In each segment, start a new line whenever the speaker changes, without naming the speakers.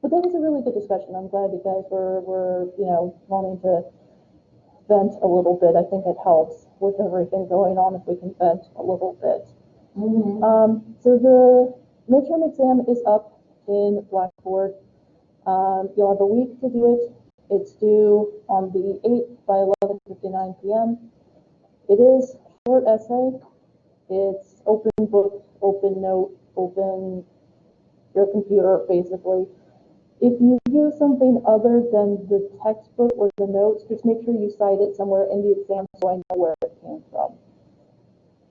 But that was a really good discussion. I'm glad you guys were wanting to vent a little bit. I think it helps with everything going on if we can vent a little bit. So the midterm exam is up in Blackboard. You'll have a week to do it. It's due on the 8th by 11:59 p.m. It is a short essay. It's open book, open note, open your computer, basically. If you use something other than the textbook or the notes, just make sure you cite it somewhere in the exam so I know where it came from.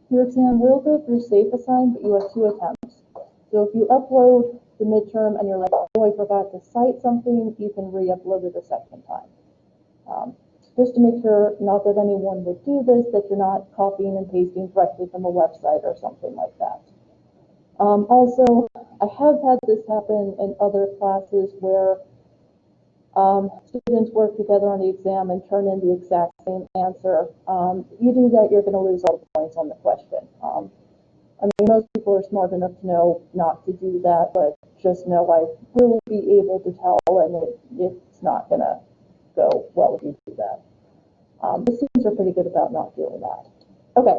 Your exam will go through SafeAssign, but you have 2 attempts. So if you upload the midterm and you're like, oh, I forgot to cite something, you can re-upload it a second time. Just to make sure, not that anyone would do this, that you're not copying and pasting directly from a website or something like that. Also, I have had this happen in other classes where students work together on the exam and turn in the exact same answer. You do that, you're going to lose all the points on the question. I mean, most people are smart enough to know not to do that, but just know I will be able to tell, and it's not going to go well if you do that. The students are pretty good about not doing that. Okay,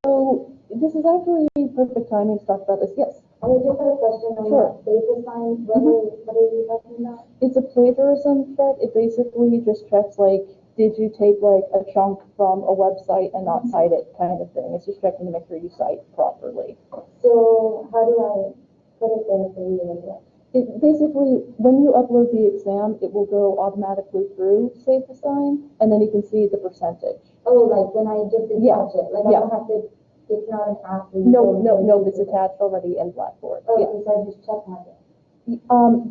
so this is actually perfect timing to talk about this. Yes?
I just had a question on
Sure.
that SafeAssign. What are you talking about?
It's a plagiarism check. It basically just checks, like, did you take, like, a chunk from a website and not cite it kind of thing. It's just checking to make sure you cite properly.
So how do I put it there for you?
Basically, when you upload the exam, it will go automatically through SafeAssign, and then you can see the percentage.
Oh, like when I just attach it? Like I don't have to, it's not an app?
No, it's attached already in Blackboard.
Oh, yeah. So I just check my it.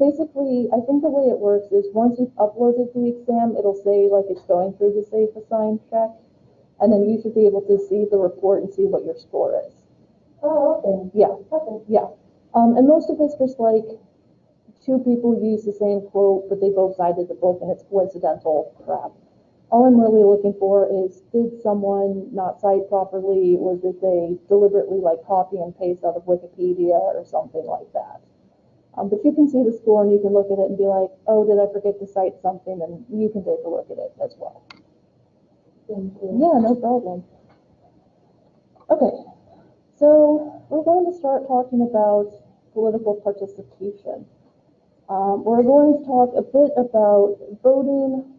Basically, I think the way it works is once you've uploaded the exam, it'll say like it's going through the SafeAssign check, and then you should be able to see the report and see what your score is.
Oh, okay.
Yeah.
Okay.
Yeah. And most of it's just like 2 people use the same quote, but they both cited the book, and it's coincidental crap. All I'm really looking for is, did someone not cite properly, or did they deliberately like copy and paste out of Wikipedia or something like that? But you can see the score and you can look at it and be like, oh, did I forget to cite something? And you can take a look at it as well.
Thank you.
Yeah, no problem. Okay, so we're going to start talking about political participation. We're going to talk a bit about voting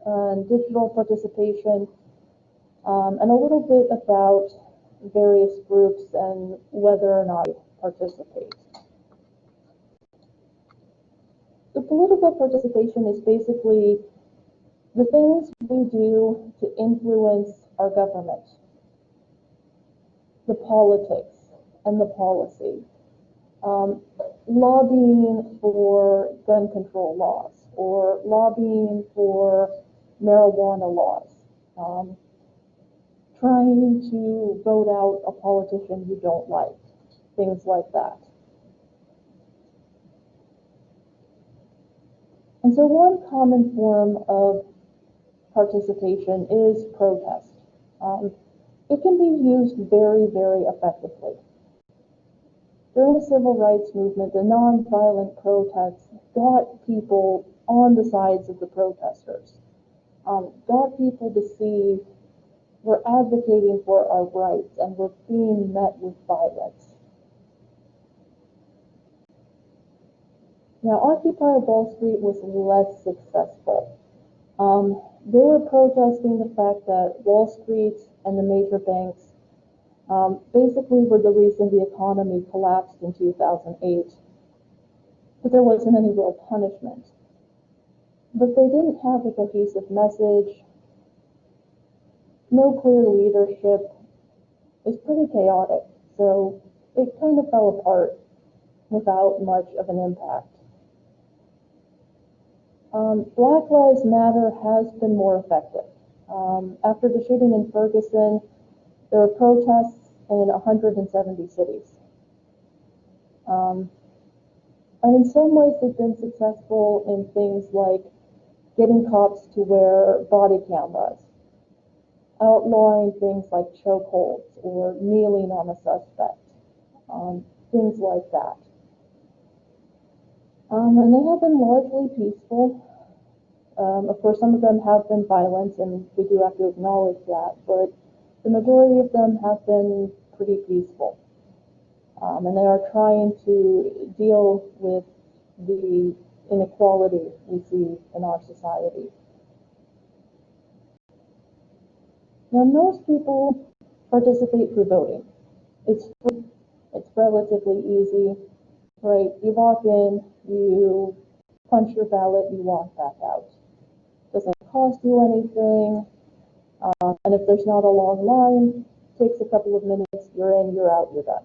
and digital participation, and a little bit about various groups and whether or not they participate. So political participation is basically the things we do to influence our government, the politics and the policy. Lobbying for gun control laws, or lobbying for marijuana laws, trying to vote out a politician you don't like, things like that. And so one common form of participation is protest. It can be used very, very effectively. During the civil rights movement, the nonviolent protests got people on the sides of the protesters, got people to see we're advocating for our rights and we're being met with violence. Now, Occupy Wall Street was less successful. They were protesting the fact that Wall Street and the major banks basically were the reason the economy collapsed in 2008, but there wasn't any real punishment. But they didn't have a cohesive message, no clear leadership. It was pretty chaotic, so it kind of fell apart without much of an impact. Black Lives Matter has been more effective. After the shooting in Ferguson, there were protests in 170 cities. And in some ways they've been successful in things like getting cops to wear body cameras, outlawing things like chokeholds or kneeling on a suspect, things like that. And they have been largely peaceful. Of course, some of them have been violent, and we do have to acknowledge that, but the majority of them have been pretty peaceful. And they are trying to deal with the inequality we see in our society. Now, most people participate through voting. It's free, it's relatively easy, right? You walk in, you punch your ballot, you walk back out. Doesn't cost you anything, and if there's not a long line, takes a couple of minutes, you're in, you're out, you're done.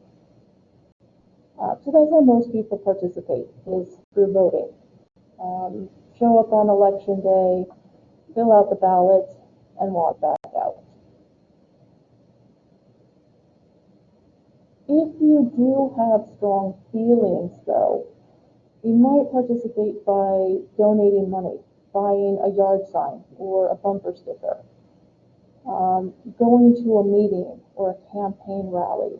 So that's how most people participate, is through voting. Show up on election day, fill out the ballot, and walk back out. If you do have strong feelings, though, you might participate by donating money, buying a yard sign or a bumper sticker, going to a meeting or a campaign rally,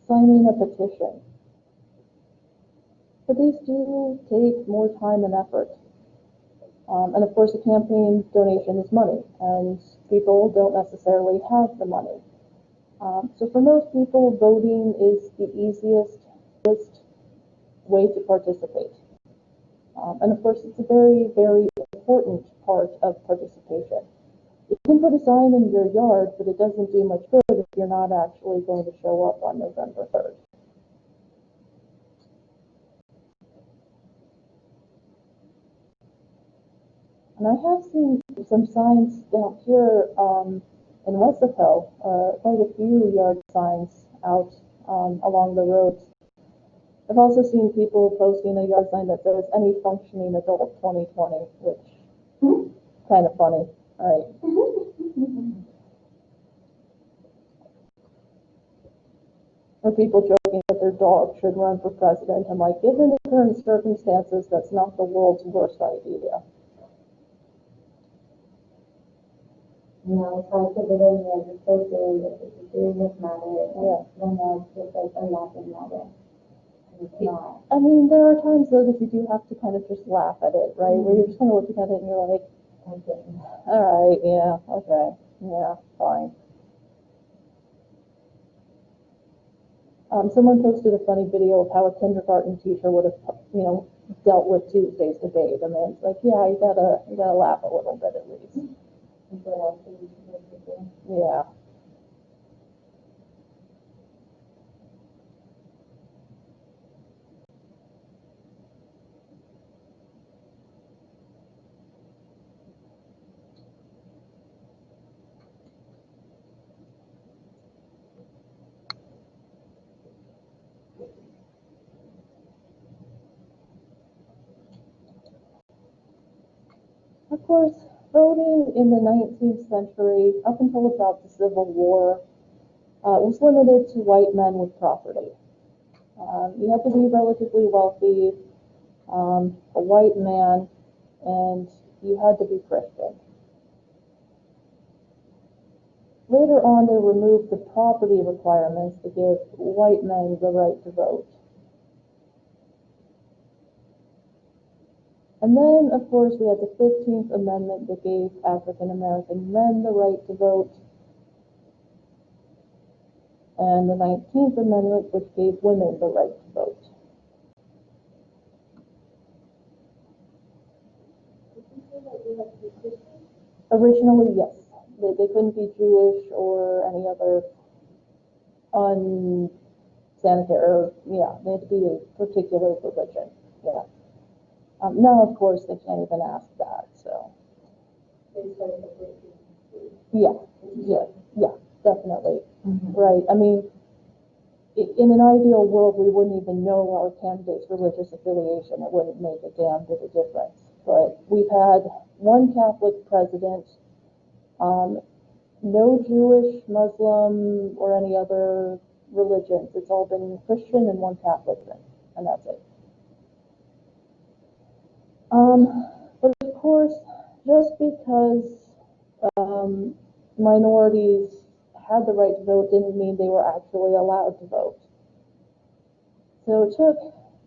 signing a petition. But these do take more time and effort. And of course, a campaign donation is money, and people don't necessarily have the money. So for most people, voting is the easiest way to participate. And of course, it's a very, very important part of participation. You can put a sign in your yard, but it doesn't do much good if you're not actually going to show up on November 3rd. And I have seen some signs down here in Wesco, quite a few yard signs out along the roads. I've also seen people posting a yard sign that says "Any functioning adult 2020," which kind of funny, right? Or people joking that their dog should run for president. I'm like, given the current circumstances, that's not the world's worst idea.
It's hard to believe that it's so serious, it's a serious matter,
Yeah.
when it's just like a laughing matter. It's not.
I mean, there are times though that you do have to kind of just laugh at it, right? Where you're just kind of looking at it and you're like,
Okay.
all right, yeah, okay, yeah, fine. Someone posted a funny video of how a kindergarten teacher would have, dealt with Tuesday's debate. I mean, it's like, yeah, you gotta laugh a little bit at least. Yeah. Of course, voting in the 19th century, up until about the Civil War, was limited to white men with property. You had to be relatively wealthy, a white man, and you had to be Christian. Later on, they removed the property requirements to give white men the right to vote. And then, of course, we had the 15th Amendment that gave African American men the right to vote, and the 19th Amendment, which gave women the right to vote. Originally, yes. They couldn't be Jewish or any other unsanitary, or, yeah, they had to be a particular religion, yeah. Now, of course, they can't even ask that, so. Yeah, definitely.
Mm-hmm.
Right, I mean, in an ideal world, we wouldn't even know our candidate's religious affiliation. It wouldn't make a damn bit of difference. But we've had one Catholic president, no Jewish, Muslim, or any other religions. It's all been Christian and one Catholic thing, and that's it. But of course, just because minorities had the right to vote didn't mean they were actually allowed to vote. So it took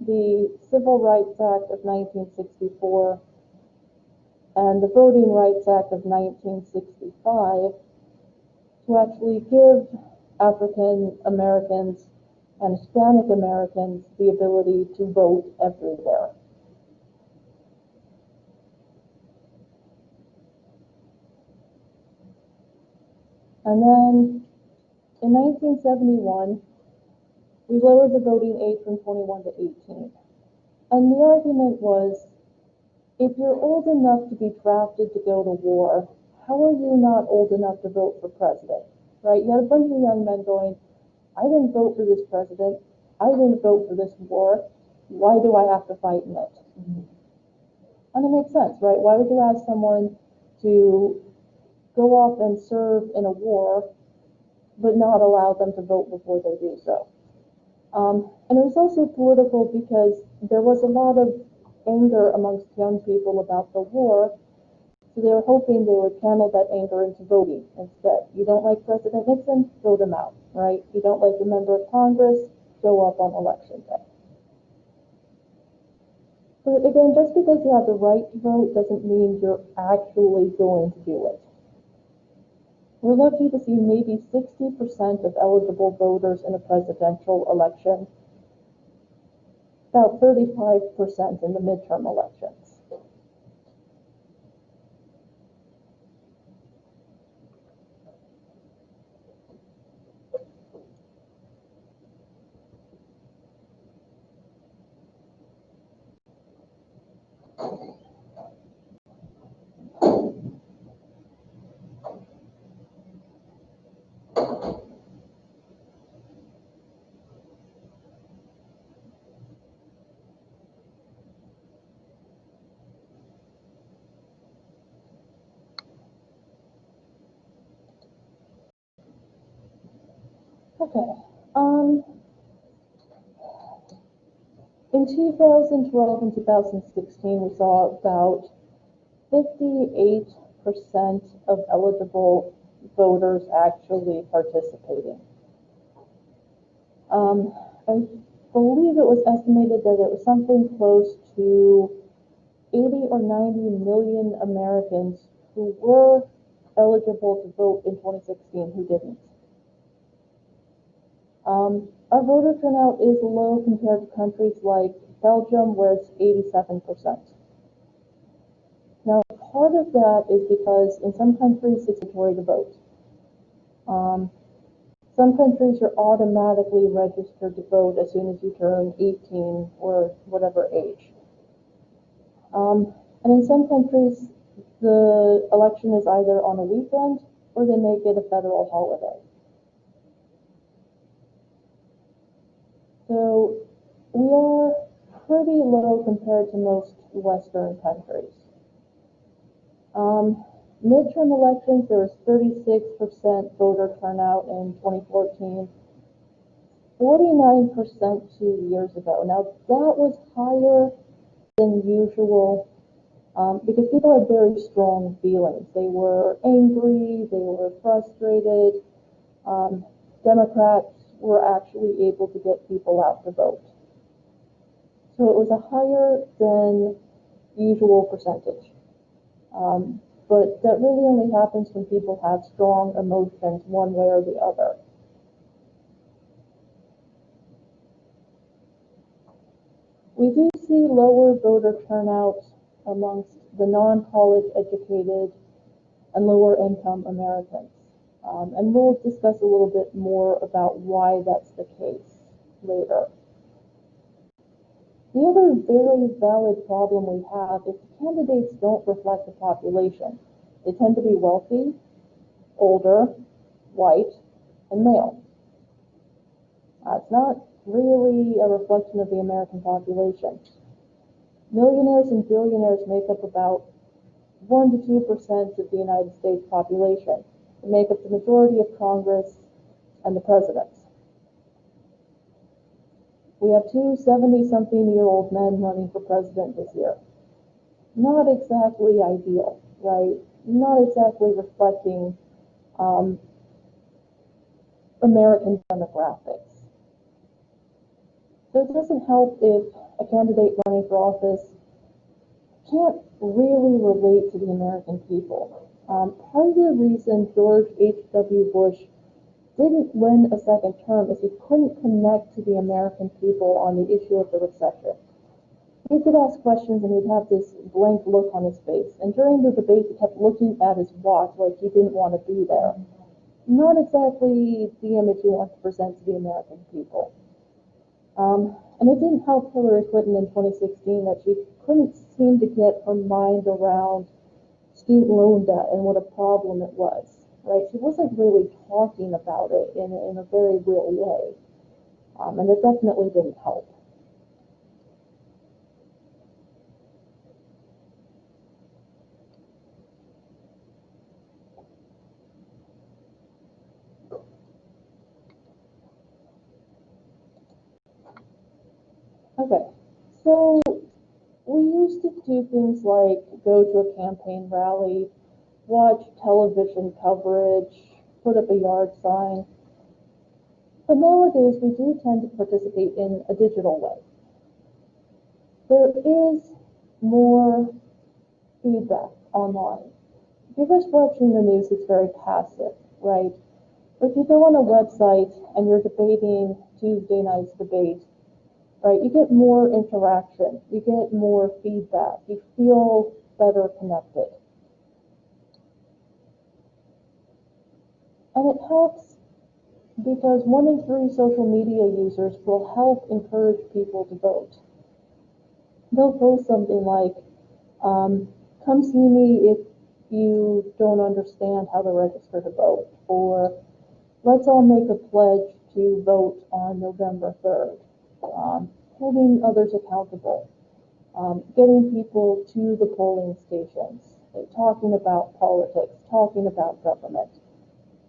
the Civil Rights Act of 1964 and the Voting Rights Act of 1965 to actually give African Americans and Hispanic Americans the ability to vote everywhere. And then in 1971, we lowered the voting age from 21 to 18. And the argument was, if you're old enough to be drafted to go to war, how are you not old enough to vote for president, right? You had a bunch of young men going, I didn't vote for this president, I didn't vote for this war, why do I have to fight in it? And it makes sense, right? Why would you ask someone to go off and serve in a war, but not allow them to vote before they do so? And it was also political because there was a lot of anger amongst young people about the war, so they were hoping they would channel that anger into voting instead. You don't like President Nixon? Vote him out, right? You don't like a member of Congress? Show up on election day. But again, just because you have the right to vote doesn't mean you're actually going to do it. We're lucky to see maybe 60% of eligible voters in a presidential election, about 35% in the midterm elections. Okay. In 2012 and 2016, we saw about 58% of eligible voters actually participating. I believe it was estimated that it was something close to 80 or 90 million Americans who were eligible to vote in 2016 who didn't. Our voter turnout is low compared to countries like Belgium, where it's 87%. Now, part of that is because in some countries it's mandatory to vote. Some countries you're automatically registered to vote as soon as you turn 18 or whatever age. And in some countries, the election is either on a weekend or they make it a federal holiday. So we are pretty low compared to most Western countries. Midterm elections, there was 36% voter turnout in 2014, 49% 2 years ago. Now that was higher than usual because people had very strong feelings. They were angry, they were frustrated. Democrats were actually able to get people out to vote. So it was a higher than usual percentage. But that really only happens when people have strong emotions one way or the other. We do see lower voter turnout amongst the non-college educated and lower income Americans. And we'll discuss a little bit more about why that's the case later. The other very valid problem we have is the candidates don't reflect the population. They tend to be wealthy, older, white, and male. It's not really a reflection of the American population. Millionaires and billionaires make up about 1 to 2% of the United States population. They make up the majority of Congress and the presidents. We have two 70-something-year-old men running for president this year. Not exactly ideal, right? Not exactly reflecting American demographics. So it doesn't help if a candidate running for office can't really relate to the American people. Part of the reason George H.W. Bush didn't win a second term is he couldn't connect to the American people on the issue of the recession. He could ask questions and he'd have this blank look on his face. And during the debate, he kept looking at his watch like he didn't want to be there. Not exactly the image he wants to present to the American people. And it didn't help Hillary Clinton in 2016 that she couldn't seem to get her mind around student loan debt and what a problem it was, right? She wasn't really talking about it in a very real way. And it definitely didn't help. Okay, so we used to do things like go to a campaign rally, watch television coverage, put up a yard sign. But nowadays, we do tend to participate in a digital way. There is more feedback online. If you're just watching the news, it's very passive, right? But if you go on a website and you're debating Tuesday night's debate, right, you get more interaction, you get more feedback, you feel better connected. And it helps because 1 in 3 social media users will help encourage people to vote. They'll post something like, come see me if you don't understand how to register to vote, or let's all make a pledge to vote on November 3rd. Holding others accountable, getting people to the polling stations, talking about politics, talking about government.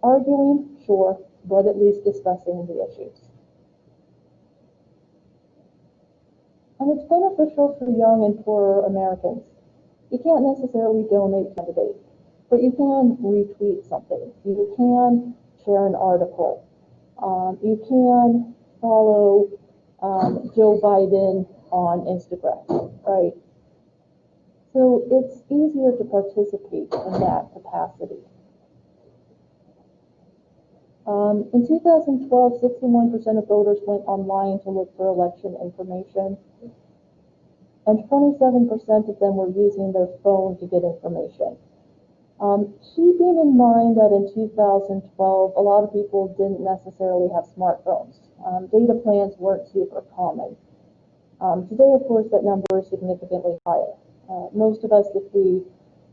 Arguing, sure, but at least discussing the issues. And it's beneficial for young and poorer Americans. You can't necessarily donate to a candidate, but you can retweet something. You can share an article. You can follow Joe Biden on Instagram, right? So it's easier to participate in that capacity. In 2012, 61% of voters went online to look for election information, and 27% of them were using their phone to get information. Keeping in mind that in 2012, a lot of people didn't necessarily have smartphones. Data plans weren't super common. Today, of course, that number is significantly higher. Most of us, if we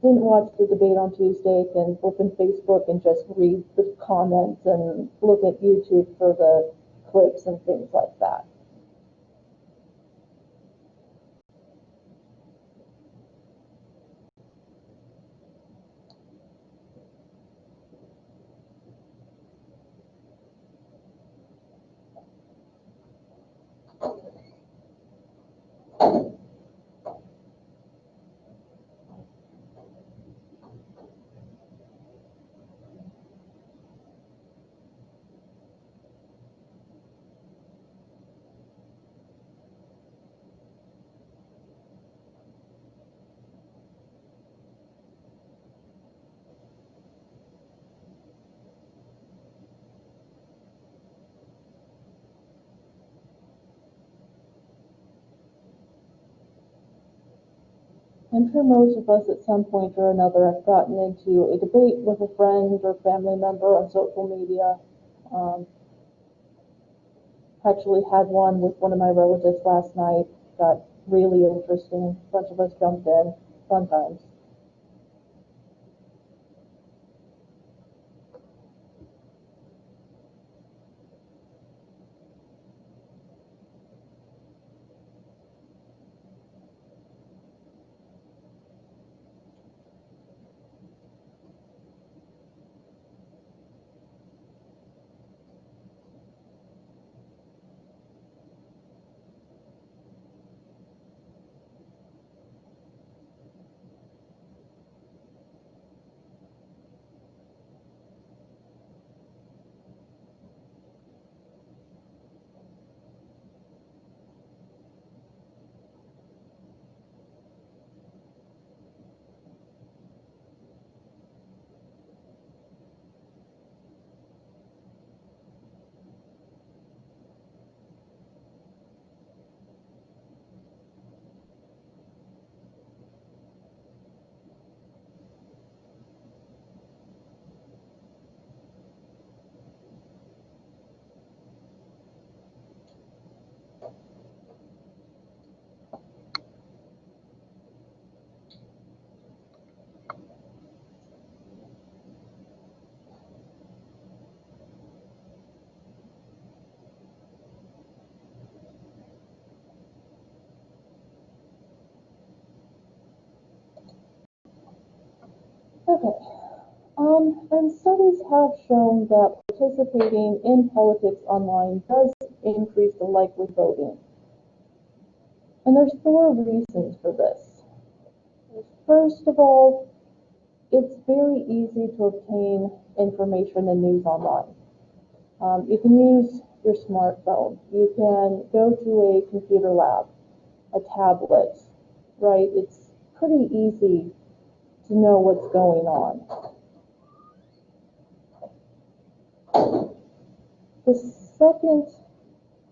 didn't watch the debate on Tuesday, can open Facebook and just read the comments and look at YouTube for the clips and things like that. I'm sure most of us at some point or another have gotten into a debate with a friend or family member on social media. Actually had one with one of my relatives last night. Got really interesting. A bunch of us jumped in. Fun times. Okay. And studies have shown that participating in politics online does increase the likelihood of voting. And there's 4 reasons for this. First of all, it's very easy to obtain information and news online. You can use your smartphone. You can go to a computer lab, a tablet, right? It's pretty easy to know what's going on. The second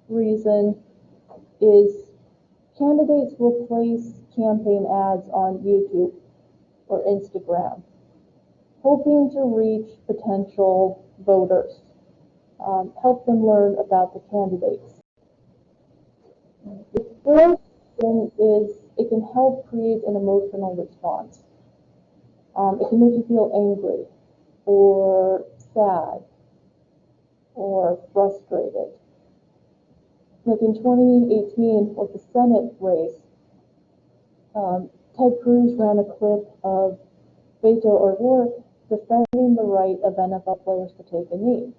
reason is candidates will place campaign ads on YouTube or Instagram, hoping to reach potential voters, help them learn about the candidates. The third thing is it can help create an emotional response. It can make you feel angry or sad or frustrated. Like in 2018 with the Senate race, Ted Cruz ran a clip of Beto O'Rourke defending the right of NFL players to take a knee.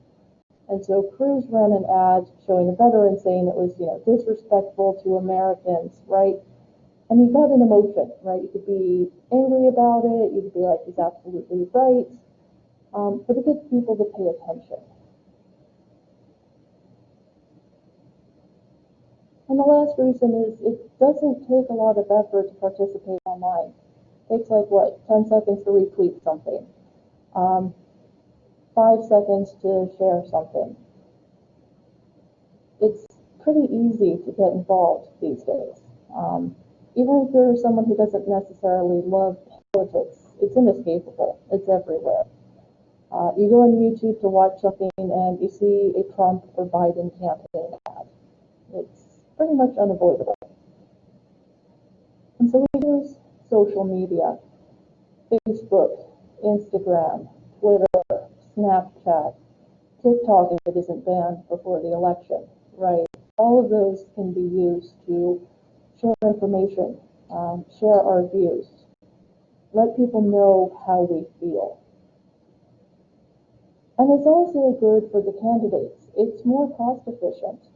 And so Cruz ran an ad showing a veteran saying it was, disrespectful to Americans, right? And he got an emotion, right? You could be angry about it, you could be like, he's absolutely right, but it gets people to pay attention. And the last reason is it doesn't take a lot of effort to participate online. It takes 10 seconds to retweet something, 5 seconds to share something. It's pretty easy to get involved these days. Even if you're someone who doesn't necessarily love politics, it's inescapable. It's everywhere. You go on YouTube to watch something and you see a Trump or Biden campaign ad. It's pretty much unavoidable. And so we use social media, Facebook, Instagram, Twitter, Snapchat, TikTok if it isn't banned before the election, right? All of those can be used to share information, share our views, let people know how we feel. And it's also good for the candidates. It's more cost efficient.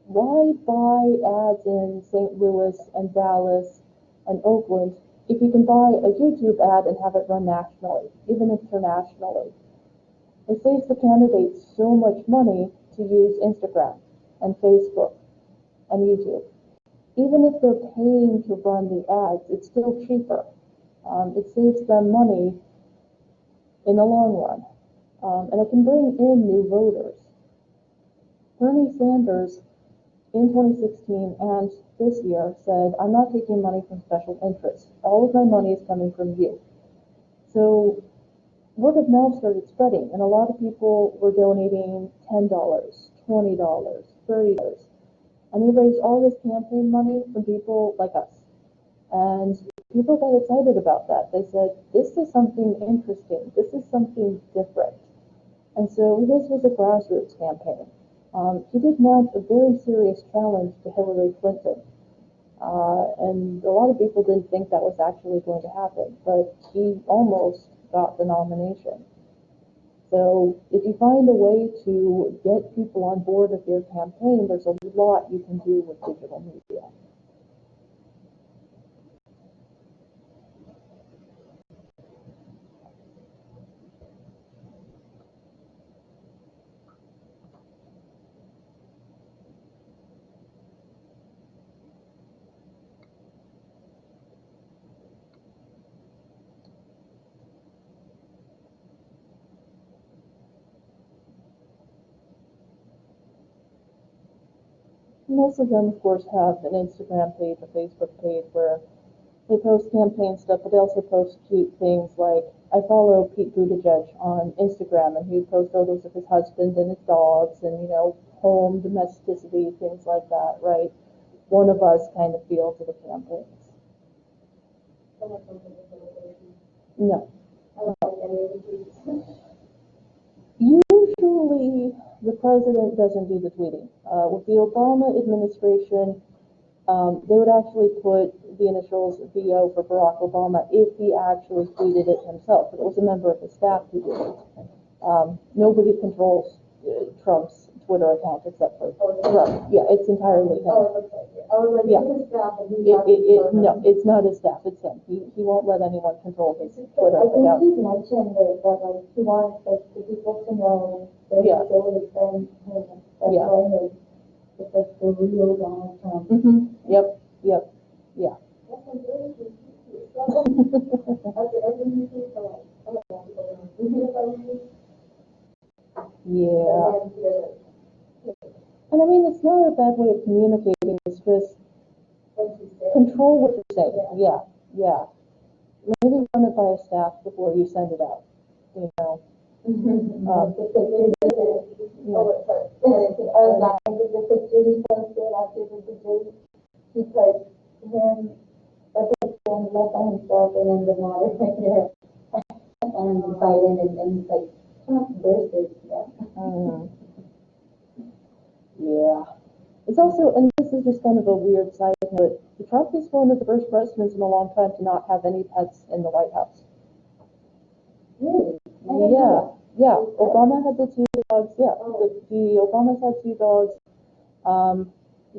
Why buy ads in St. Louis and Dallas and Oakland if you can buy a YouTube ad and have it run nationally, even internationally? It saves the candidates so much money to use Instagram and Facebook and YouTube. Even if they're paying to run the ads, it's still cheaper. It saves them money in the long run. And it can bring in new voters. Bernie Sanders in 2016 and this year said, I'm not taking money from special interests. All of my money is coming from you. So word of mouth started spreading, and a lot of people were donating $10, $20, $30. And he raised all this campaign money from people like us. And people got excited about that. They said, this is something interesting. This is something different. And so this was a grassroots campaign. He did mount a very serious challenge to Hillary Clinton. And a lot of people didn't think that was actually going to happen, but he almost got the nomination. So if you find a way to get people on board with your campaign, there's a lot you can do with digital media. Most of them, of course, have an Instagram page, a Facebook page where they post campaign stuff, but they also post cute things like, I follow Pete Buttigieg on Instagram, and he posts photos of his husband and his dogs and, home domesticity, things like that, right? One of us kind of feel to the campaigns. No. Usually, the president doesn't do the tweeting. With the Obama administration, they would actually put the initials BO for Barack Obama if he actually tweeted it himself, but it was a member of his staff who did it. Nobody controls Trump's Twitter account except for Trump. Yeah, it's entirely him. Yeah. No, it's not his staff, it's him. He won't let anyone control his Twitter
I think
account.
he mentioned that like he wants like the people to know that
Yeah.
they would send him. That's
Yeah.
why it's like the real Donald Trump.
Yep. Yeah. Yeah. And I mean, it's not a bad way of communicating, it's just control what you're saying. Yeah. Maybe run it by a staff before you send it out, you know.
The picture he posted after the debate, he put him, a picture and left by himself, and then the moderator, and Biden, and he's like, Trump versus,
Yeah. It's also, and this is just kind of a weird side note, Trump is one of the first presidents in a long time to not have any pets in the White House.
Really?
Yeah. Obama had the 2 dogs, yeah. The Obamas had 2 dogs.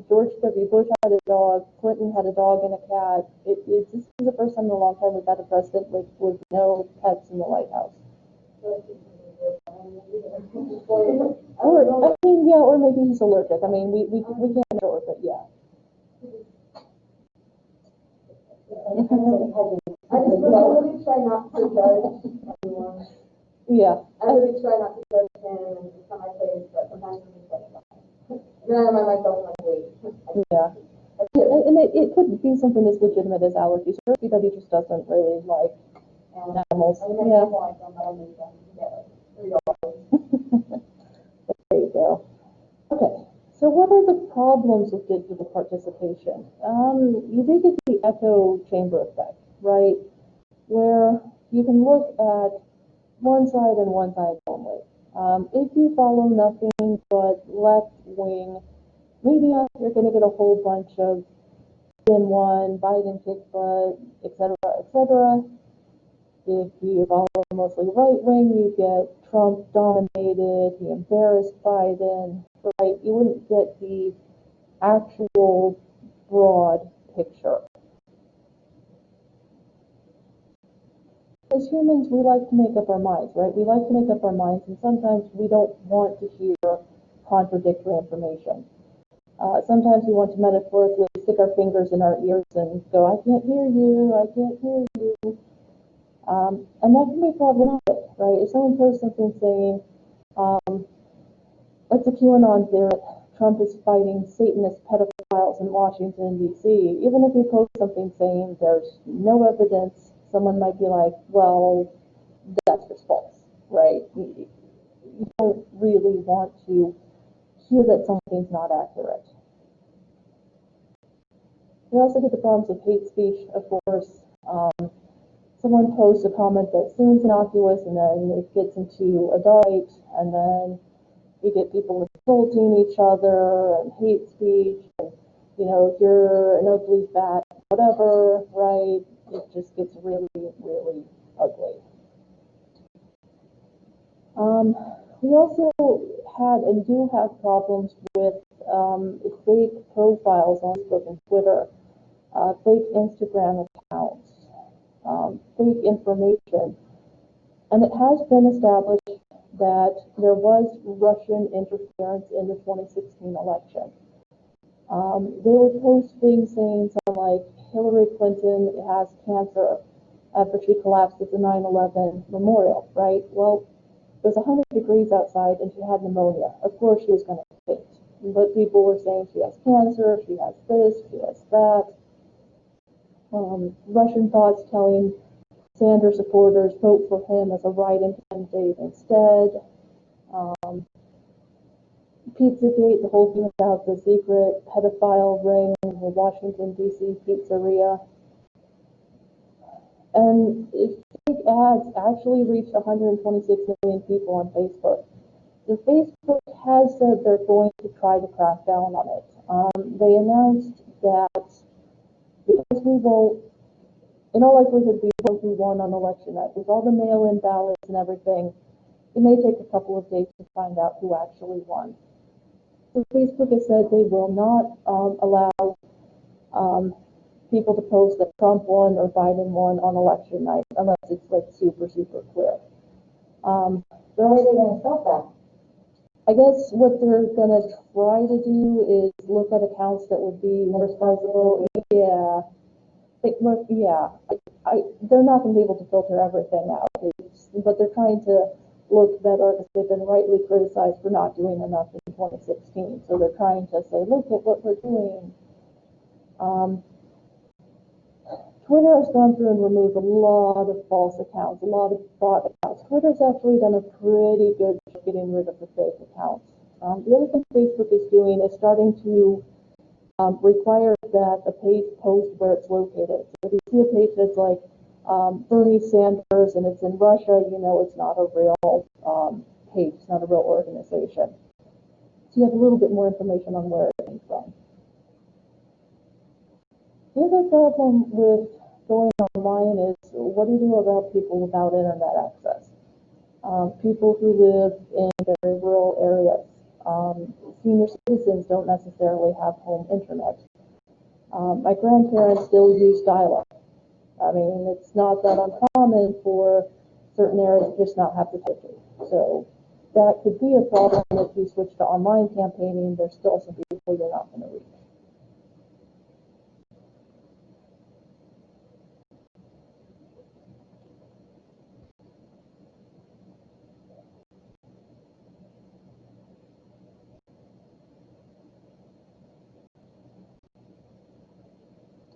George W. Bush had a dog. Clinton had a dog and a cat. This is the first time in a long time we've had a president with no pets in the White House. Or maybe he's allergic. I mean, we can't know, but yeah.
I really try not to judge anyone.
Yeah.
I really try not to judge him and just on my face, but sometimes I'm just like, then I remind myself, like, wait.
Yeah. And it could be something as legitimate as allergies, or maybe that he just doesn't really like animals. Yeah. There you go. Okay. So what are the problems with digital participation? You do get the echo chamber effect, right? Where you can look at one side and one side only. If you follow nothing but left-wing media, you're going to get a whole bunch of Biden won, Biden kicked butt, etc., etc. If you follow mostly right-wing, you get Trump dominated, he embarrassed Biden, right? You wouldn't get the actual broad picture. As humans, we like to make up our minds, right? We like to make up our minds, and sometimes we don't want to hear contradictory information. Sometimes we want to metaphorically stick our fingers in our ears and go, I can't hear you, I can't hear you. And that can be problematic, right? If someone posts something saying, it's a QAnon theory, Trump is fighting Satanist pedophiles in Washington, D.C., even if you post something saying there's no evidence, someone might be like, well, that's just false, right? You don't really want to hear that something's not accurate. We also get the problems with hate speech, of course. Someone posts a comment that seems innocuous, and then it gets into a debate, and then you get people insulting each other and hate speech, and you're an ugly fat whatever, right? It just gets really, really ugly. We also had and do have problems with fake profiles on Facebook and Twitter, fake Instagram accounts, fake information. And it has been established that there was Russian interference in the 2016 election. They would post things saying something like, Hillary Clinton has cancer after she collapsed at the 9/11 memorial, right? Well, it was 100 degrees outside and she had pneumonia. Of course she was going to faint. But people were saying she has cancer, she has this, she has that. Russian thoughts telling Sanders supporters vote for him as a write-in candidate instead. Pizzagate, the whole thing about the secret pedophile ring in the Washington, D.C. pizzeria. And fake ads actually reached 126 million people on Facebook. The Facebook has said they're going to try to crack down on it. They announced that because we won't, in all likelihood, we won't do one on election night. With all the mail-in ballots and everything, it may take a couple of days to find out who actually won. So Facebook has said they will not allow people to post that Trump won or Biden won on election night unless it's like super, super clear.
How are they gonna stop that?
I guess what they're gonna try to do is look at accounts that would be responsible. Yeah, they're not gonna be able to filter everything out, but they're trying to look better because they've been rightly criticized for not doing enough in 2016. So they're trying to say, look at what we're doing. Twitter has gone through and removed a lot of false accounts, a lot of bot accounts. Twitter's actually done a pretty good job getting rid of the fake accounts. The other thing Facebook is doing is starting to require that a page post where it's located. So if you see a page that's like Bernie Sanders and it's in Russia, you know it's not a real page, it's not a real organization. So you have a little bit more information on where it came from. The other problem with going online is, what do you do about people without internet access? People who live in very rural areas. Senior citizens don't necessarily have home internet. My grandparents still use dial-up. I mean, it's not that uncommon for certain areas to just not have the switching. So that could be a problem if you switch to online campaigning. There's still some people you're not going to reach.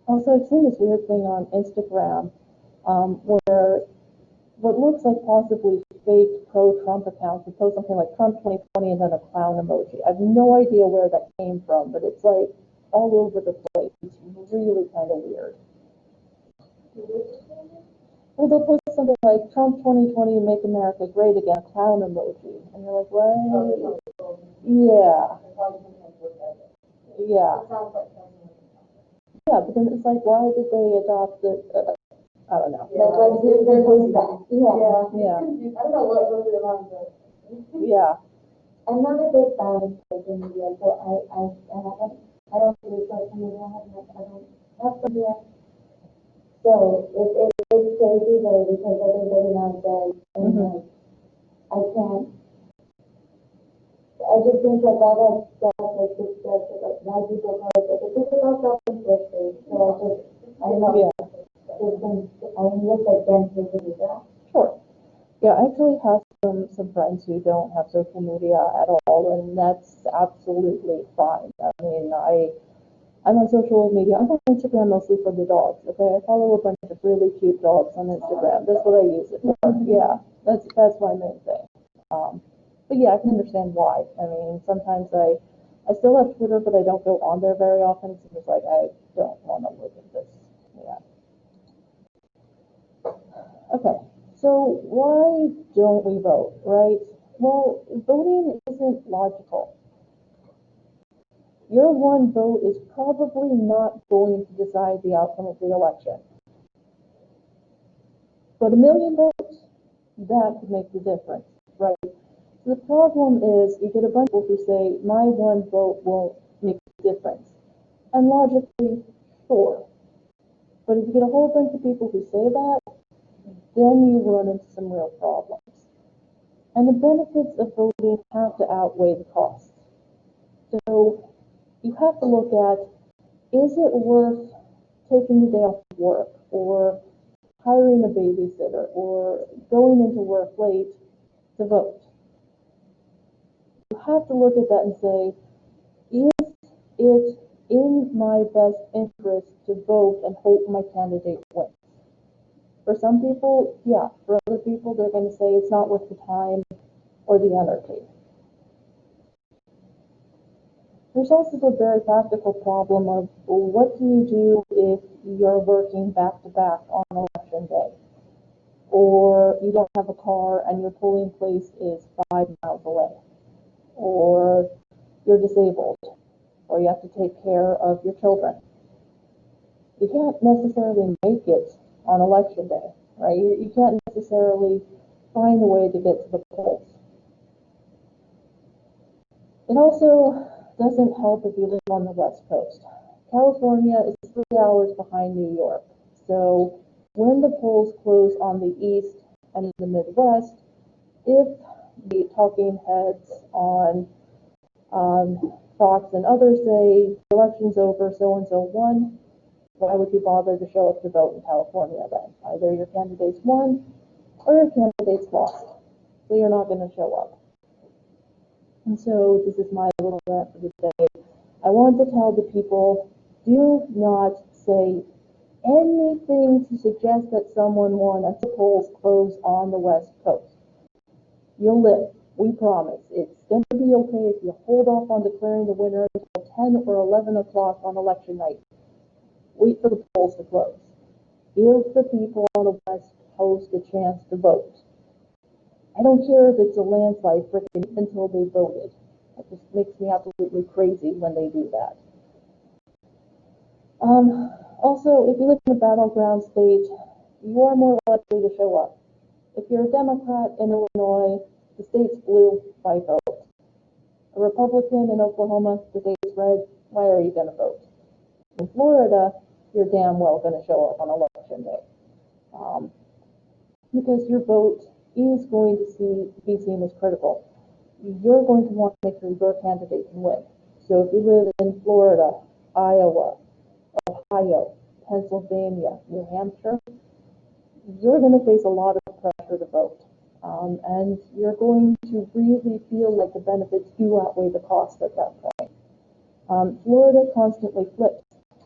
Also, I've seen this weird thing on Instagram where what looks like possibly fake pro-Trump accounts would post something like Trump 2020 and then a clown emoji. I have no idea where that came from, but it's like all over the place. It's really kind of weird. Well, they'll post something like Trump 2020 make America great again, clown emoji. And you're like, what? Yeah. Yeah. Yeah, but then it's like, why did they adopt the, I don't know.
Like, why did they post that? Yeah.
Yeah.
I don't know what goes around there.
Yeah.
I'm not a big fan of social media, so I don't do social media. I don't have social media. So it's crazy though because everybody now does, and like I can't. I just think like all that stuff, like this stuff, like why people call it, like it's all self-inflicted. So I don't know.
Yeah.
I'm just against social media.
Sure. Yeah, I actually have some friends who don't have social media at all, and that's absolutely fine. I mean, I'm on social media. I'm on Instagram mostly for the dogs. Okay, I follow a bunch of really cute dogs on Instagram. That's what I use it for. Yeah, that's my main thing. But yeah, I can understand why. I mean, sometimes I still have Twitter, but I don't go on there very often. So it's like I don't want to look at this. Yeah. Okay. So why don't we vote, right? Well, voting isn't logical. Your one vote is probably not going to decide the outcome of the election. But a million votes, that could make the difference, right? So the problem is you get a bunch of people who say, my one vote won't make a difference. And logically, sure. But if you get a whole bunch of people who say that, then you run into some real problems. And the benefits of voting have to outweigh the costs. So you have to look at, is it worth taking the day off of work or hiring a babysitter or going into work late to vote? You have to look at that and say, is it in my best interest to vote and hope my candidate wins? For some people, yeah. For other people, they're going to say it's not worth the time or the energy. There's also the very practical problem of, well, what do you do if you're working back to back on election day? Or you don't have a car and your polling place is 5 miles away? Or you're disabled? Or you have to take care of your children? You can't necessarily make it on election day, right? You can't necessarily find a way to get to the polls. It also doesn't help if you live on the West Coast. California is 3 hours behind New York. So when the polls close on the East and the Midwest, if the talking heads on Fox and others say the election's over, so-and-so won, why would you bother to show up to vote in California then? Either your candidate's won or your candidate's lost. So you're not going to show up. And so this is my little rant for the day. I want to tell the people, do not say anything to suggest that someone won until polls close on the West Coast. You'll live. We promise. It's going to be okay if you hold off on declaring the winner until 10 or 11 o'clock on election night. Wait for the polls to close. Give the people on the West Coast a chance to vote. I don't care if it's a landslide freaking until they voted. It just makes me absolutely crazy when they do that. Also, if you live in a battleground state, you are more likely to show up. If you're a Democrat in Illinois, the state's blue, why vote? A Republican in Oklahoma, the state's red, why are you going to vote? In Florida, you're damn well going to show up on election day. Because your vote is going to be seen as critical. You're going to want to make sure your candidate can win. So if you live in Florida, Iowa, Ohio, Pennsylvania, New Hampshire, you're going to face a lot of pressure to vote. And you're going to really feel like the benefits do outweigh the cost at that point. Florida constantly flips.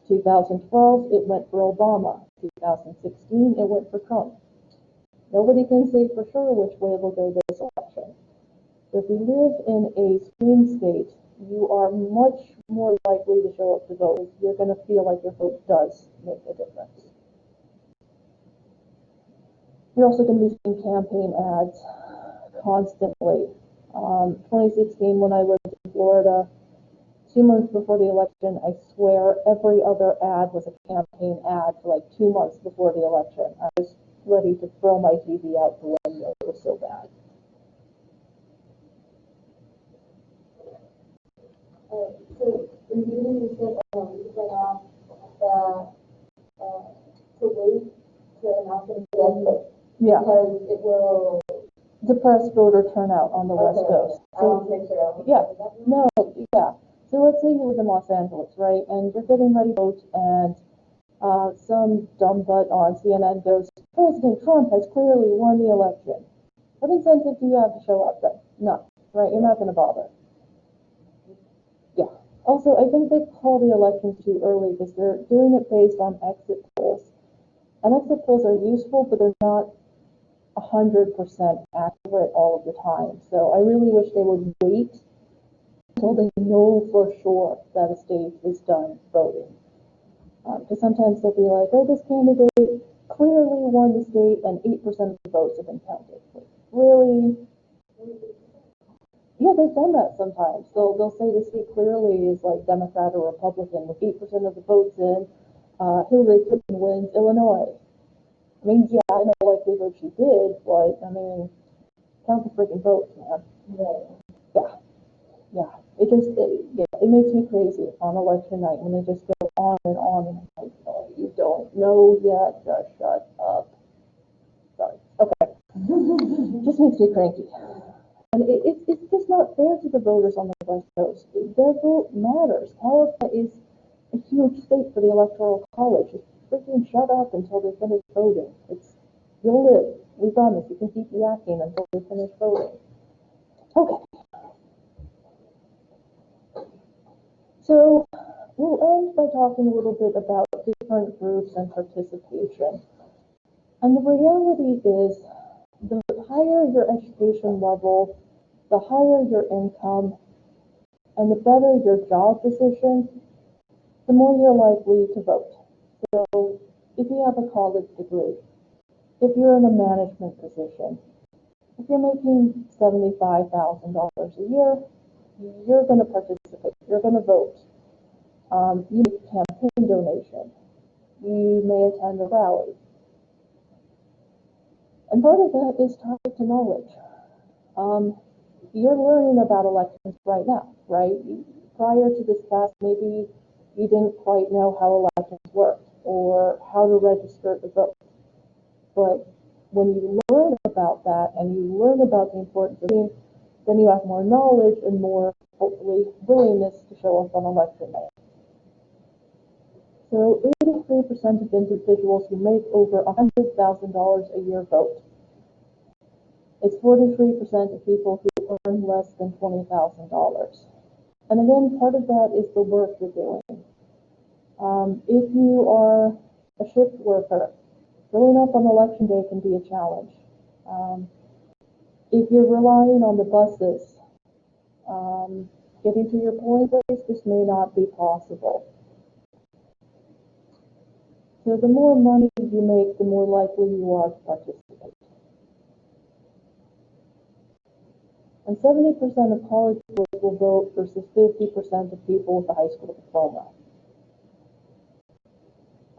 2012, it went for Obama. 2016, it went for Trump. Nobody can say for sure which way it'll go this election. If you live in a swing state, you are much more likely to show up to vote. You're going to feel like your vote does make a difference. You're also going to be seeing campaign ads constantly. 2016, when I lived in Florida, 2 months before the election, I swear every other ad was a campaign ad for like 2 months before the election. I was ready to throw my TV out the window. It was so bad.
So you said you went off to wait to announce it again,
Yeah.
because it will
Depress voter turnout on the West Coast.
I want to make sure.
Yeah. No. Yeah. So let's say you live in Los Angeles, right? And you're getting ready to vote, and some dumb butt on CNN goes, President Trump has clearly won the election. What incentive do you have to show up then? None, right? You're not going to bother. Yeah. Also, I think they call the elections too early because they're doing it based on exit polls. And exit polls are useful, but they're not 100% accurate all of the time. So I really wish they would wait until they know for sure that a state is done voting. Because sometimes they'll be like, oh, this candidate clearly won the state and 8% of the votes have been counted. Like, really? Yeah, they've done that sometimes. They'll say the state clearly is like Democrat or Republican with 8% of the votes in. Hillary Clinton wins Illinois. I mean, yeah, I know likelihood she did, but I mean, count the freaking votes, man. Yeah. It makes me crazy on election night when they just go on and I'm like, oh, you don't know yet, just shut up. Sorry. Okay. Just makes me cranky. And it's just not fair to the voters on the West Coast. Their vote matters. California is a huge state for the Electoral College. Just freaking shut up until they finish voting. You'll live. We promise. You can keep yakking until they finish voting. Okay. So we'll end by talking a little bit about different groups and participation. And the reality is, the higher your education level, the higher your income, and the better your job position, the more you're likely to vote. So if you have a college degree, if you're in a management position, if you're making $75,000 a year, you're going to participate. You're going to vote. You make campaign donation. you may attend a rally. And part of that is tied to knowledge. You're learning about elections right now, right? Prior to this class, maybe you didn't quite know how elections worked or how to register to vote. But when you learn about that and you learn about the importance of voting, then you have more knowledge and more, hopefully, willingness to show up on election day. So 83% of individuals who make over $100,000 a year vote. It's 43% of people who earn less than $20,000. And again, part of that is the work you're doing. If you are a shift worker, showing up on election day can be a challenge. If you're relying on the buses, getting to your polling place, this may not be possible. So the more money you make, the more likely you are to participate. And 70% of college boys will vote versus 50% of people with a high school diploma.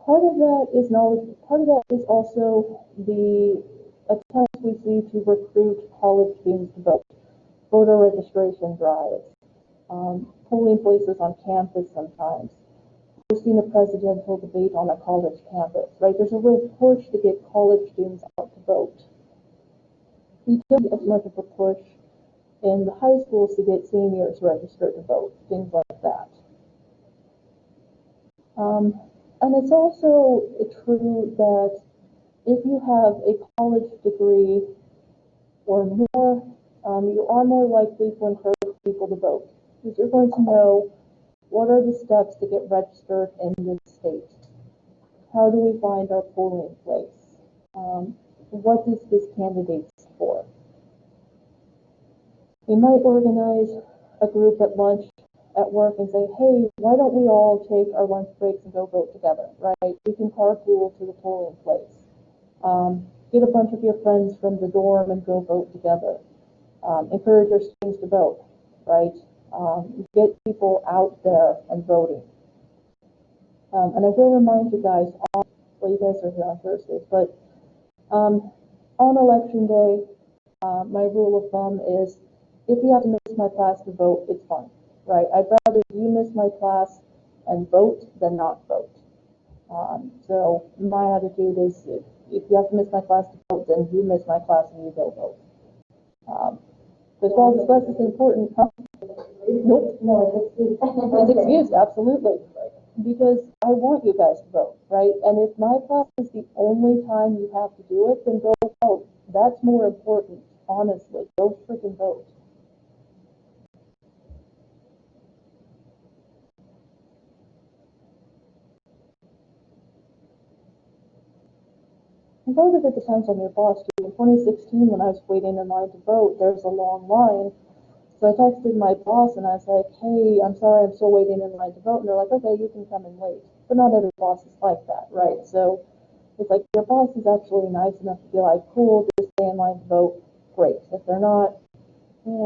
Part of that is knowledge, part of that is also the attempts we see to recruit college students to vote. Voter registration drives, polling places on campus sometimes, hosting a presidential debate on a college campus, right? There's a real push to get college students out to vote. We don't get as much of a push in the high schools to get seniors registered to vote, things like that. And it's also true that if you have a college degree or more, you are more likely to encourage people to vote, because you're going to know what are the steps to get registered in this state. How do we find our polling place? What does this candidate stand for? We might organize a group at lunch at work and say, hey, why don't we all take our lunch breaks and go vote together, right? We can carpool to the polling place. Get a bunch of your friends from the dorm and go vote together. Encourage your students to vote, right? Get people out there and voting. And I will remind you guys, well, you guys are here on Thursdays, but on election day, my rule of thumb is if you have to miss my class to vote, it's fine, right? I'd rather you miss my class and vote than not vote. So my attitude is if you have to miss my class to vote, then you miss my class and you go vote. Because while this class is important, nope.
No, it's excused.
It's excused, absolutely. Because I want you guys to vote, right? And if my class is the only time you have to do it, then go vote. That's more important, honestly. Go freaking vote. And part of it depends on your boss, too. In 2016, when I was waiting in line to vote, there's a long line. So I texted my boss and I was like, hey, I'm sorry, I'm still waiting in line to vote. And they're like, okay, you can come in late. But not every boss is like that, right? So it's like your boss is actually nice enough to be like, cool, just stay in line to vote. Great. If they're not,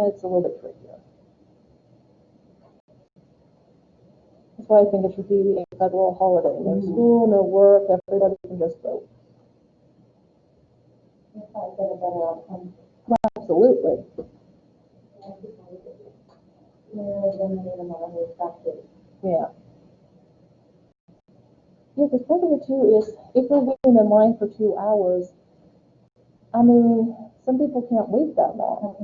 it's a little bit trickier. That's why I think it should be a federal holiday. No school, no work, everybody can just vote.
It's probably been a better outcome.
Absolutely. Yeah. Yeah, because part of it too is if we're waiting in line for 2 hours, I mean, some people can't wait that long.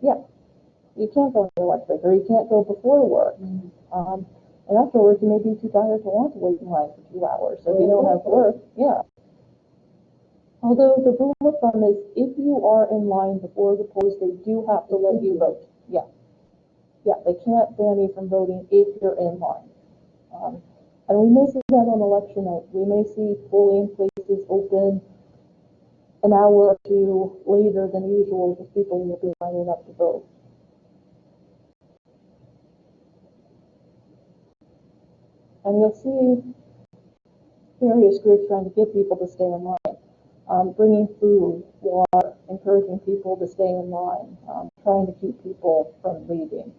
Yeah. You can't go on your lunch break, or you can't go before work. And afterwards, you may be too tired to want to wait in line for 2 hours. So if you don't have work, yeah. Although the rule of thumb is if you are in line before the polls, they do have to let you vote. Yeah. Yeah, they can't ban you from voting if you're in line. And we may see that on election night. We may see polling places open an hour or two later than usual because people will be lining up to vote. And you'll see various groups trying to get people to stay in line, bringing food, water, encouraging people to stay in line, trying to keep people from leaving.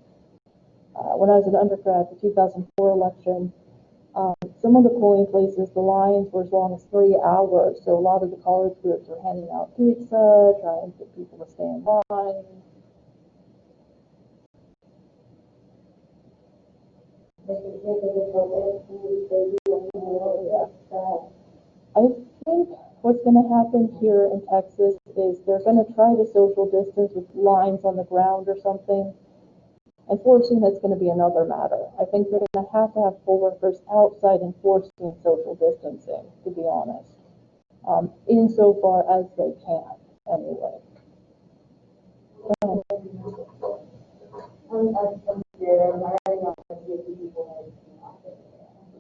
When I was an undergrad, the 2004 election, some of the polling places, the lines were as long as 3 hours, so a lot of the college groups were handing out pizza, trying to get people to stay in line. I think what's going to happen here in Texas is they're going to try to social distance with lines on the ground or something. Enforcing that's going to be another matter. I think they're going to have poll workers outside enforcing social distancing, to be honest, insofar as they can, anyway.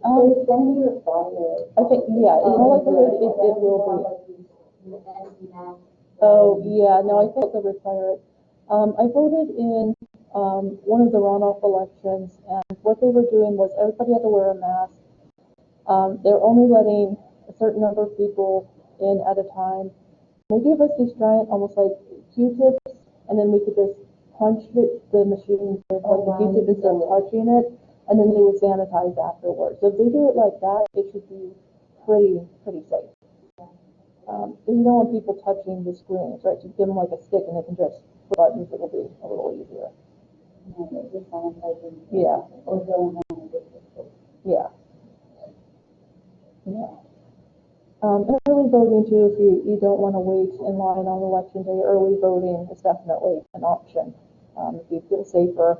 It's going to be required.
I think, yeah, it's all likelihood it will be. Oh, yeah, no, I think they'll require it. I voted in one of the runoff elections, and what they were doing was everybody had to wear a mask. They're only letting a certain number of people in at a time. They gave us these giant, almost like Q-tips, and then we could just punch the machine with like the Q-tip instead of touching it, and then they would sanitize afterwards. So if they do it like that, it should be pretty safe. You don't want people touching the screens, right? Just give them like a stick and they can just push buttons, it'll be a little easier. Yeah. Yeah. Yeah. Early voting too, if you don't want to wait in line on election day, early voting is definitely an option. If you feel safer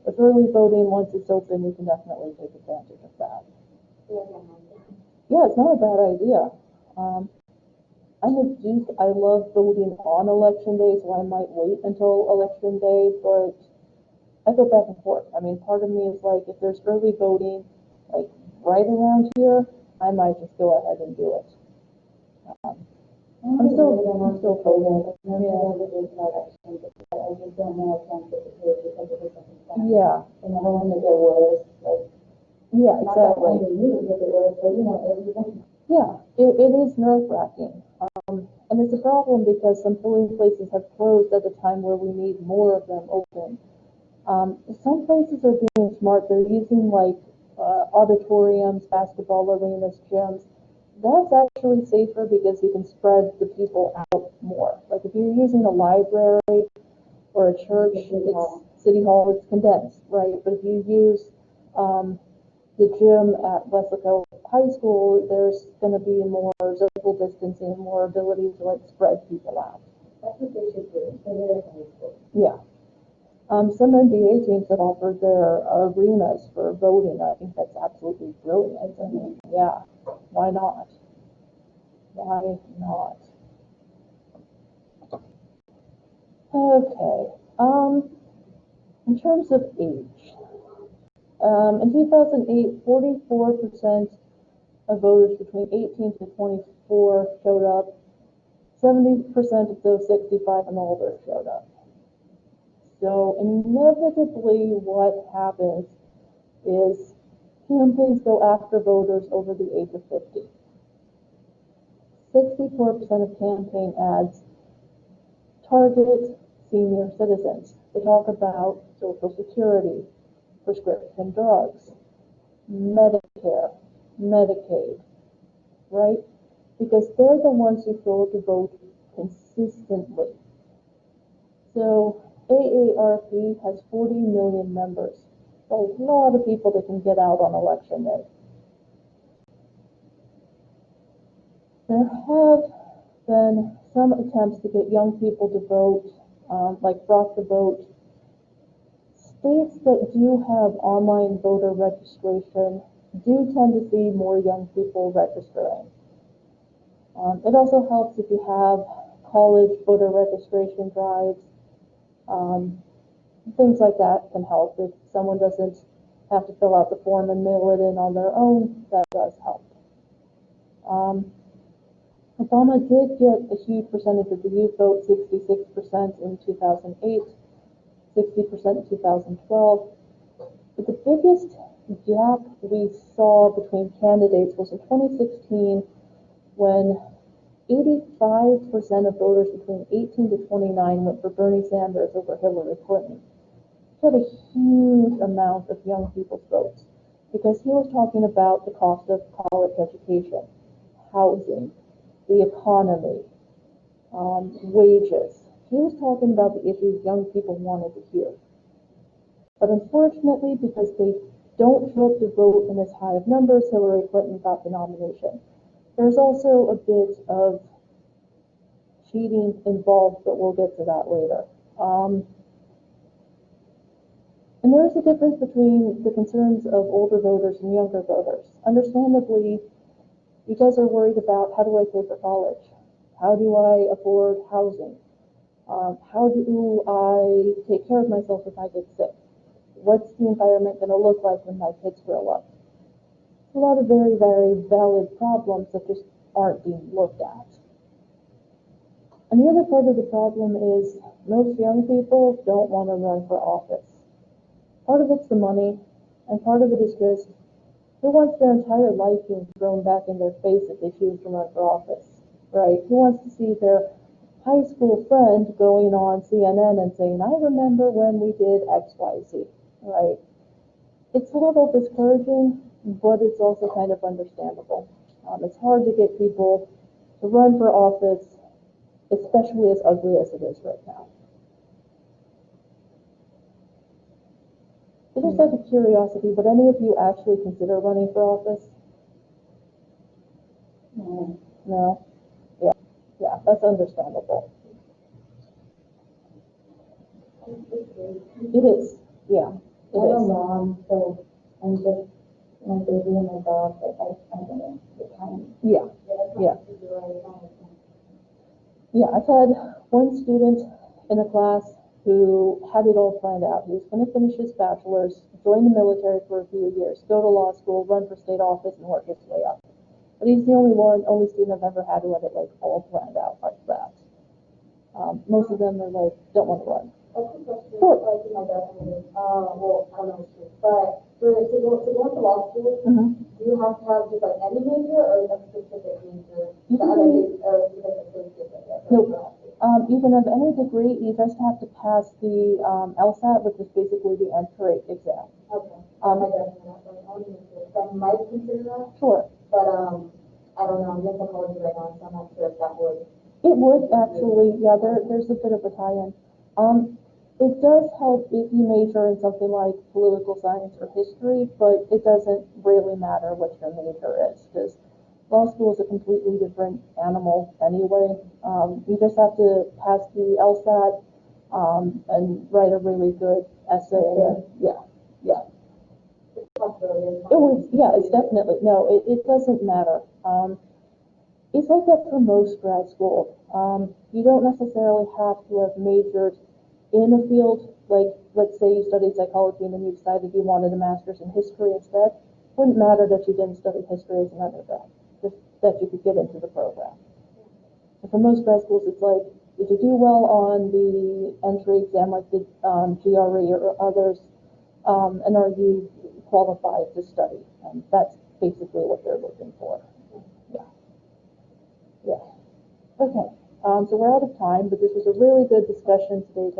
with early voting, once it's open, you can definitely take advantage of that. Yeah, it's not a bad idea. I'm a geek. I love voting on election day, so I might wait until election day, but I go back and forth. I mean, part of me is like, if there's early voting, like right around here, I might just go ahead and do it. I'm still voting. Yeah. Yeah, exactly. Yeah, it is nerve-wracking. And it's a problem because some polling places have closed at a time where we need more of them open. Some places are being smart. They're using like auditoriums, basketball arenas, gyms. That's actually safer because you can spread the people out more. Like if you're using a library or a church, it's City Hall, it's condensed, right? But if you use the gym at Weslaco High School, there's going to be more social distancing, more ability to like spread people out.
That's what they should do.
Yeah. Some NBA teams have offered their arenas for voting. I think that's absolutely brilliant. I mean, yeah, why not? Why not? Okay. In terms of age, in 2008, 44% of voters between 18 to 24 showed up. 70% of those 65 and older showed up. So inevitably what happens is campaigns go after voters over the age of 50. 64% of campaign ads target senior citizens. They talk about Social Security, prescription drugs, Medicare, Medicaid, right? Because they're the ones who go to vote consistently. So AARP has 40 million members. A lot of people that can get out on election day. There have been some attempts to get young people to vote, like Rock the Vote. States that do have online voter registration do tend to see more young people registering. It also helps if you have college voter registration drives. Things like that can help. If someone doesn't have to fill out the form and mail it in on their own, that does help. Obama did get a huge percentage of the youth vote, 66% in 2008, 60% in 2012. But the biggest gap we saw between candidates was in 2016 when 85% of voters between 18 to 29 went for Bernie Sanders over Hillary Clinton. He had a huge amount of young people's votes. because he was talking about the cost of college education, housing, the economy, wages. He was talking about the issues young people wanted to hear. But unfortunately, because they don't show up to vote in as high of numbers, Hillary Clinton got the nomination. There's also a bit of cheating involved, but we'll get to that later. And there's a difference between the concerns of older voters and younger voters. Understandably, you guys are worried about, how do I pay for college? How do I afford housing? How do I take care of myself if I get sick? What's the environment going to look like when my kids grow up? A lot of very, very valid problems that just aren't being looked at. And the other part of the problem is most young people don't want to run for office. Part of it's the money, and part of it is just who wants their entire life being thrown back in their face if they choose to run for office, right? Who wants to see their high school friend going on CNN and saying, I remember when we did X, Y, Z, right? It's a little discouraging, but it's also kind of understandable. It's hard to get people to run for office, especially as ugly as it is right now. Just out of curiosity, would any of you actually consider running for office?
No.
No? Yeah, that's understandable. It is, yeah, it
I'm a
is.
mom, so I'm just my baby and my dog, but I don't know the time.
Yeah. Yeah, I've had one student in a class who had it all planned out. He was going to finish his bachelor's, join the military for a few years, go to law school, run for state office, and work his way up. But he's the only student I've ever had who had it like all planned out like that. Most of them are like, don't want to run.
That's a question.
Sure.
I think I definitely. Well, I don't know, but to go to law school, do you have to have just like any major or a specific major?
You can nope. You can have any degree. You just have to pass the LSAT, which is basically the entry exam.
Okay. I might consider that.
Sure.
But I don't know. I'm in psychology right now, so I'm not sure if that would.
It would actually. Yeah, there's a bit of a tie-in. It does help if you major in something like political science or history, but it doesn't really matter what your major is, because law school is a completely different animal anyway. You just have to pass the LSAT and write a really good essay. Yeah. It was, yeah, it's definitely, no, it doesn't matter. It's like that for most grad school. You don't necessarily have to have majored in a field, like let's say you studied psychology and then you decided you wanted a master's in history instead. It wouldn't matter that you didn't study history as an undergrad, just that you could get into the program. And for most grad schools, it's like, did you do well on the entry exam like the GRE or others, and are you qualified to study? And that's basically what they're looking for. Yeah. Okay. So we're out of time, but this was a really good discussion today.